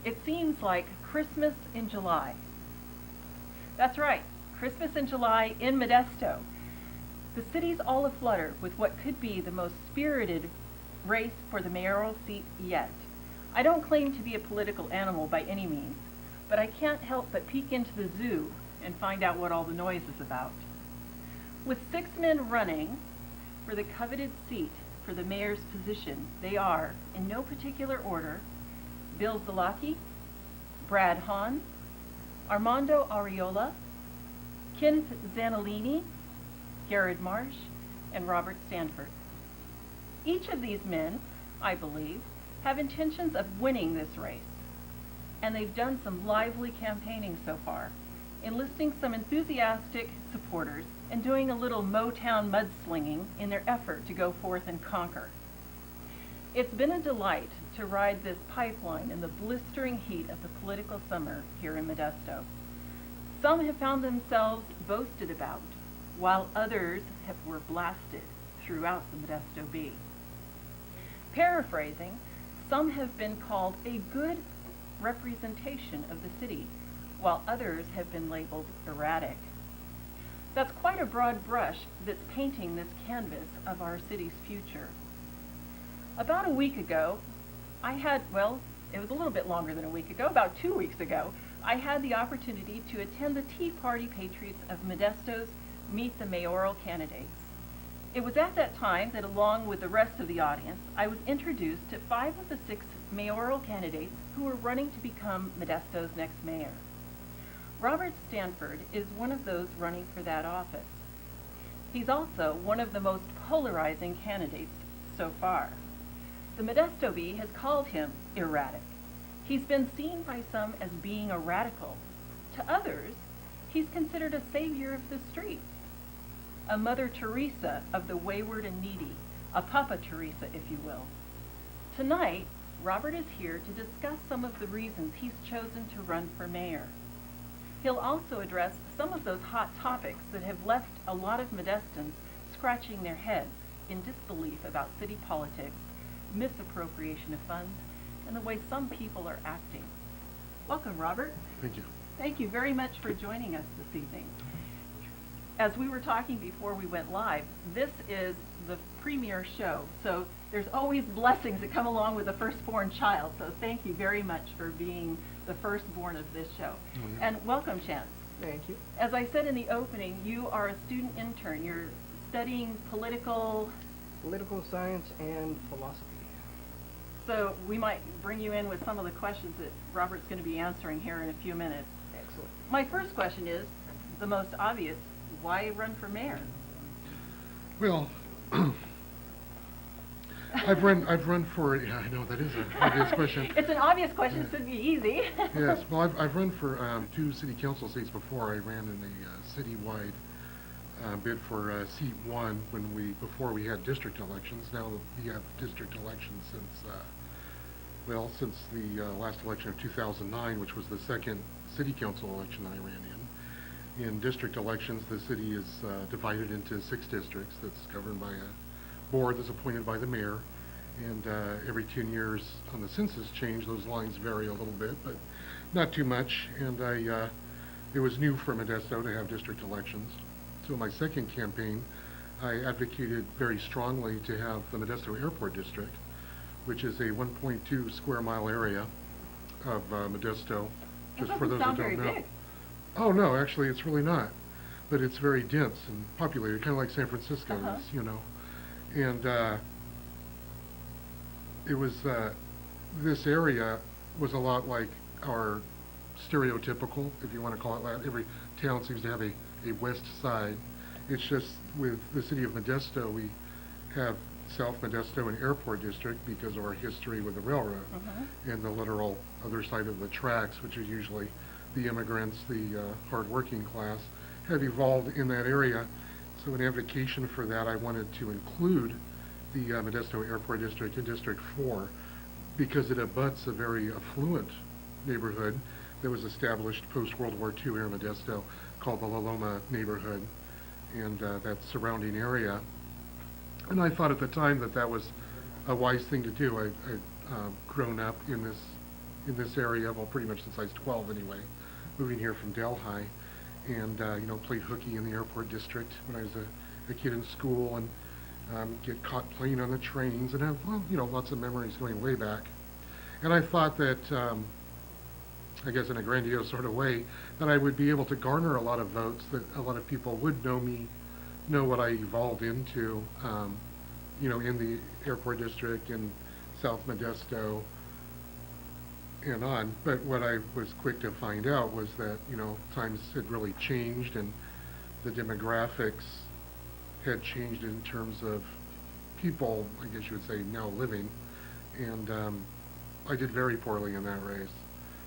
It seems like Christmas in July. That's right, Christmas in July in Modesto. The city's all aflutter with what could be the most spirited race for the mayoral seat yet. I don't claim to be a political animal by any means, but I can't help but peek into the zoo and find out what all the noise is about. With 6 men running for the coveted seat for the mayor's position, they are, in no particular order, Bill Zalaki, Brad Hahn, Armando Ariola, Ken Zanellini, Garrett Marsh, and Robert Stanford. Each of these men, I believe, have intentions of winning this race, and they've done some lively campaigning so far, enlisting some enthusiastic supporters and doing a little Motown mudslinging in their effort to go forth and conquer. It's been a delight to ride this pipeline in the blistering heat of the political summer here in Modesto. Some have found themselves boasted about, while others were blasted throughout the Modesto Bee. Paraphrasing, some have been called a good representation of the city, while others have been labeled erratic. That's quite a broad brush that's painting this canvas of our city's future. About a week ago, it was a little bit longer than a week ago, about 2 weeks ago, I had the opportunity to attend the Tea Party Patriots of Modesto's Meet the Mayoral Candidates. It was at that time that, along with the rest of the audience, I was introduced to 5 of the 6 mayoral candidates who were running to become Modesto's next mayor. Robert Stanford is one of those running for that office. He's also one of the most polarizing candidates so far. The Modesto Bee has called him erratic. He's been seen by some as being a radical. To others, he's considered a savior of the streets, a Mother Teresa of the wayward and needy, a Papa Teresa, if you will. Tonight, Robert is here to discuss some of the reasons he's chosen to run for mayor. He'll also address some of those hot topics that have left a lot of Modestans scratching their heads in disbelief about city politics, misappropriation of funds, and the way some people are acting. Welcome, Robert. Thank you. Thank you very much for joining us this evening. As we were talking before we went live, this is the premiere show, so there's always blessings that come along with the firstborn child, so thank you very much for being the firstborn of this show. Mm-hmm. And welcome, Chance. Thank you. As I said in the opening, you are a student intern. You're studying political Science and philosophy. So we might bring you in with some of the questions that Robert's going to be answering here in a few minutes. Excellent. My first question is the most obvious: why run for mayor? Well, I've run for, yeah, I know that is an obvious question. It's an obvious question, so it'd be easy. Yes, well, I've run for 2 city council seats before. I ran in a citywide bid for seat 1 before we had district elections. Now we have district elections since the last election of 2009, which was the second city council election I ran in. In district elections, the city is divided into 6 districts that's governed by a board that's appointed by the mayor. And every 10 years on the census change, those lines vary a little bit, but not too much. And it was new for Modesto to have district elections. So in my second campaign, I advocated very strongly to have the Modesto Airport District, which is a 1.2 square mile area of Modesto. Just for those that don't know. Big. Oh no, actually it's really not. But it's very dense and populated, kind of like San Francisco is, you know. And it was, this area was a lot like our stereotypical, if you want to call it that. Every town seems to have a west side. It's just with the city of Modesto, we have South Modesto and Airport District because of our history with the railroad, and the literal other side of the tracks, which is usually the immigrants, the hard-working class, have evolved in that area. So in advocation for that, I wanted to include the Modesto Airport District in District 4 because it abuts a very affluent neighborhood that was established post-World War II here in Modesto called the La Loma neighborhood, and that surrounding area. And I thought at the time that that was a wise thing to do. I'd grown up in this in this area, well, pretty much since I was 12 anyway, moving here from Delhi, and played hooky in the airport district when I was a kid in school, and get caught playing on the trains, and have, lots of memories going way back. And I thought that, I guess in a grandiose sort of way, that I would be able to garner a lot of votes, that a lot of people would know me, know what I evolved into, in the airport district, in South Modesto, and on. But what I was quick to find out was that, times had really changed, and the demographics had changed in terms of people, I guess you would say, now living, and I did very poorly in that race.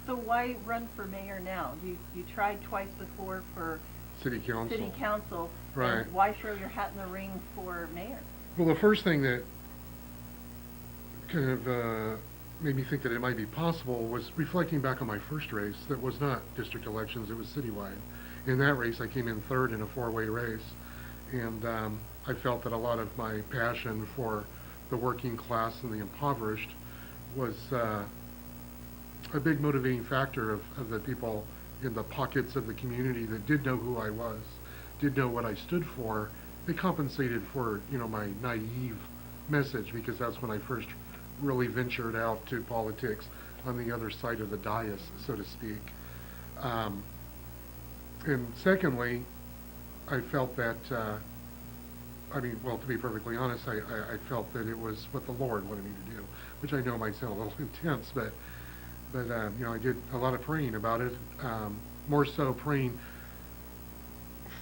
So why run for mayor now? You tried twice before for City council. Right. And why throw your hat in the ring for mayor? Well, the first thing that kind of made me think that it might be possible was reflecting back on my first race that was not district elections, it was citywide. In that race, I came in third in a four-way race, and I felt that a lot of my passion for the working class and the impoverished was a big motivating factor of the people in the pockets of the community that did know who I was, did know what I stood for. They compensated for, my naive message, because that's when I first really ventured out to politics on the other side of the dais, so to speak. And secondly, I felt that, to be perfectly honest, I felt that it was what the Lord wanted me to do, which I know might sound a little intense, but I did a lot of praying about it, more so praying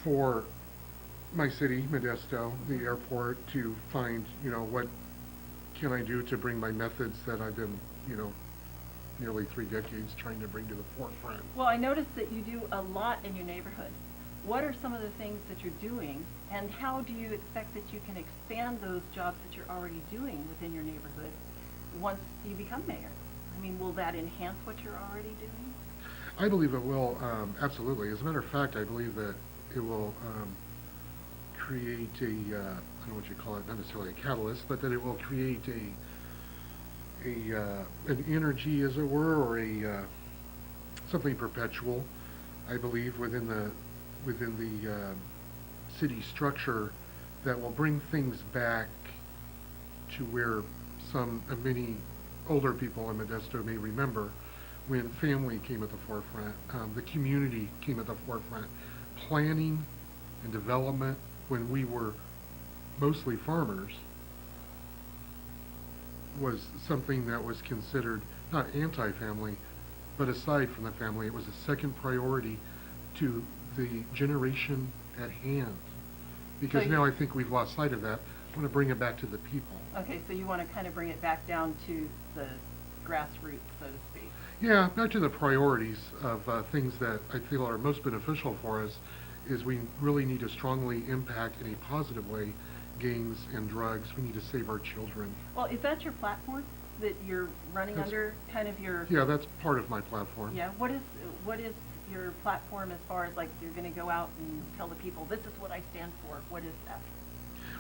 for my city, Modesto, the airport, to find, what can I do to bring my methods that I've been, nearly 3 decades trying to bring to the forefront. Well, I noticed that you do a lot in your neighborhood. What are some of the things that you're doing, and how do you expect that you can expand those jobs that you're already doing within your neighborhood once you become mayor? Will that enhance what you're already doing? I believe it will, absolutely. As a matter of fact, I believe that it will create I don't know what you call it, not necessarily a catalyst, but that it will create an energy, as it were, or something perpetual, I believe, within the city structure that will bring things back to where many older people in Modesto may remember, when family came at the forefront, the community came at the forefront, planning and development when we were mostly farmers was something that was considered not anti-family, but aside from the family. It was a second priority to the generation at hand. Because now I think we've lost sight of that. I want to bring it back to the people. Okay, so you want to kind of bring it back down to the grassroots, so to speak. Yeah, back to the priorities of things that I feel are most beneficial for us, is we really need to strongly impact in a positive way gangs and drugs. We need to save our children. Well, is that your platform that you're running under, kind of your... Yeah, that's part of my platform. Yeah, what is your platform as far as, like, you're going to go out and tell the people, this is what I stand for? What is that?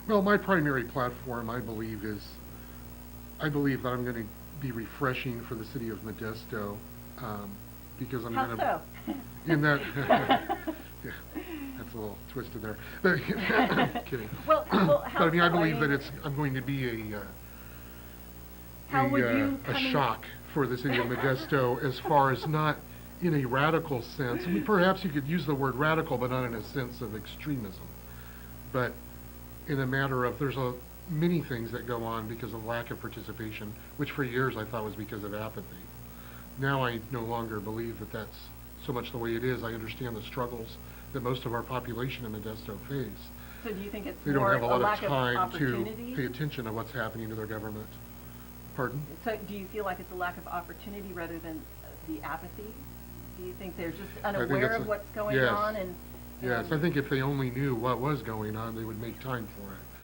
Well, my primary platform, I believe that I'm going to be refreshing for the city of Modesto, because I'm going to... How so? In that... yeah, that's a little twisted there. Kidding. Well, how but I so? believe that I'm going to be a shock for the city of Modesto, as far as not in a radical sense. Perhaps you could use the word radical, but not in a sense of extremism. But in a matter of, there's many things that go on because of lack of participation, which for years I thought was because of apathy. Now I no longer believe that that's so much the way it is. I understand the struggles that most of our population in Modesto face. So do you think it's They don't more have a a lot lack of time to opportunity? pay attention to what's happening to their government. Pardon? So do you feel like it's a lack of opportunity rather than the apathy? Do you think they're just I think unaware it's of what's going yes. on? Yes, I think if they only knew what was going on, they would make time for it.